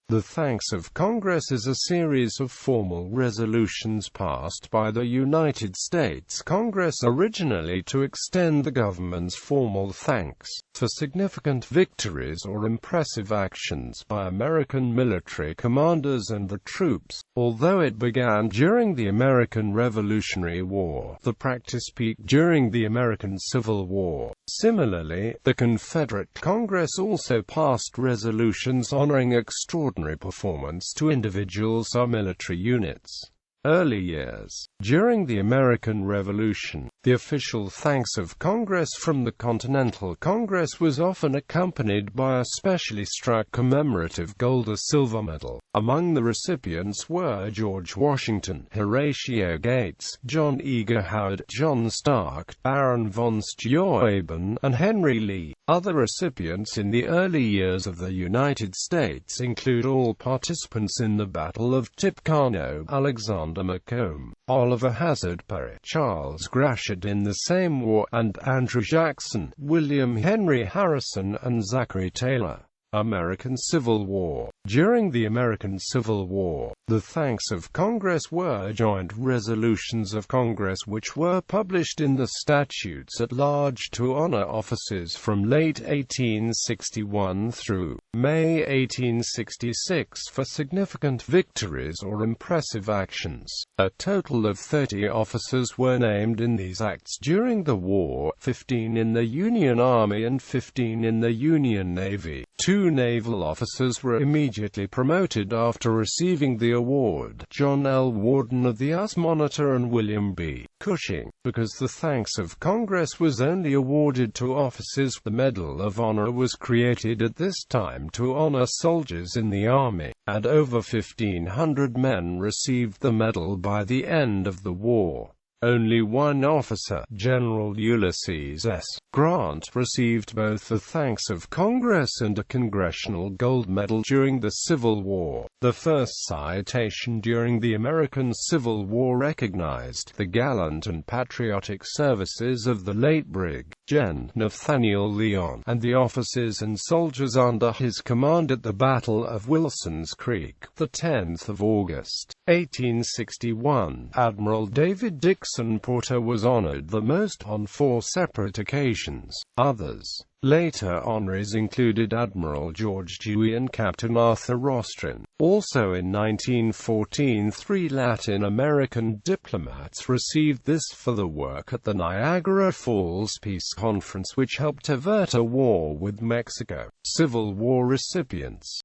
The Thanks of Congress is a series of formal resolutions passed by the United States Congress originally to extend the government's formal thanks for significant victories or impressive actions by American military commanders and the troops. Although it began during the American Revolutionary War, the practice peaked during the American Civil War. Similarly, the Confederate Congress also passed resolutions honoring extraordinary performance to individuals or military units. Early years. During the American Revolution, the official thanks of Congress from the Continental Congress was often accompanied by a specially struck commemorative gold or silver medal. Among the recipients were George Washington, Horatio Gates, John Eager Howard, John Stark, Baron von Steuben, and Henry Lee. Other recipients in the early years of the United States include all participants in the Battle of Tippecanoe, Alexander Macomb, Oliver Hazard Perry, Charles Gratiot in the same war, and Andrew Jackson, William Henry Harrison, and Zachary Taylor. American Civil War. During the American Civil War, the thanks of Congress were joint resolutions of Congress which were published in the statutes at large to honor officers from late 1861 through May 1866 for significant victories or impressive actions. A total of 30 officers were named in these acts during the war, 15 in the Union Army and 15 in the Union Navy. 2 naval officers were immediately promoted after receiving the award: John L. Warden of the U.S. Monitor and William B. Cushing. Because the thanks of Congress was only awarded to officers, the Medal of Honor was created at this time to honor soldiers in the Army, and over 1,500 men received the medal by the end of the war. Only one officer, General Ulysses S. Grant, received both the thanks of Congress and a Congressional Gold Medal during the Civil War. The first citation during the American Civil War recognized the gallant and patriotic services of the late Brig. Gen. Nathaniel Lyon, and the officers and soldiers under his command at the Battle of Wilson's Creek, the 10th of August, 1861. Admiral David Dixon Porter was honored the most on 4 separate occasions. Others later honorees included Admiral George Dewey and Captain Arthur Rostron. Also in 1914, 3 Latin American diplomats received this for the work at the Niagara Falls Peace Conference, which helped avert a war with Mexico. Civil War recipients.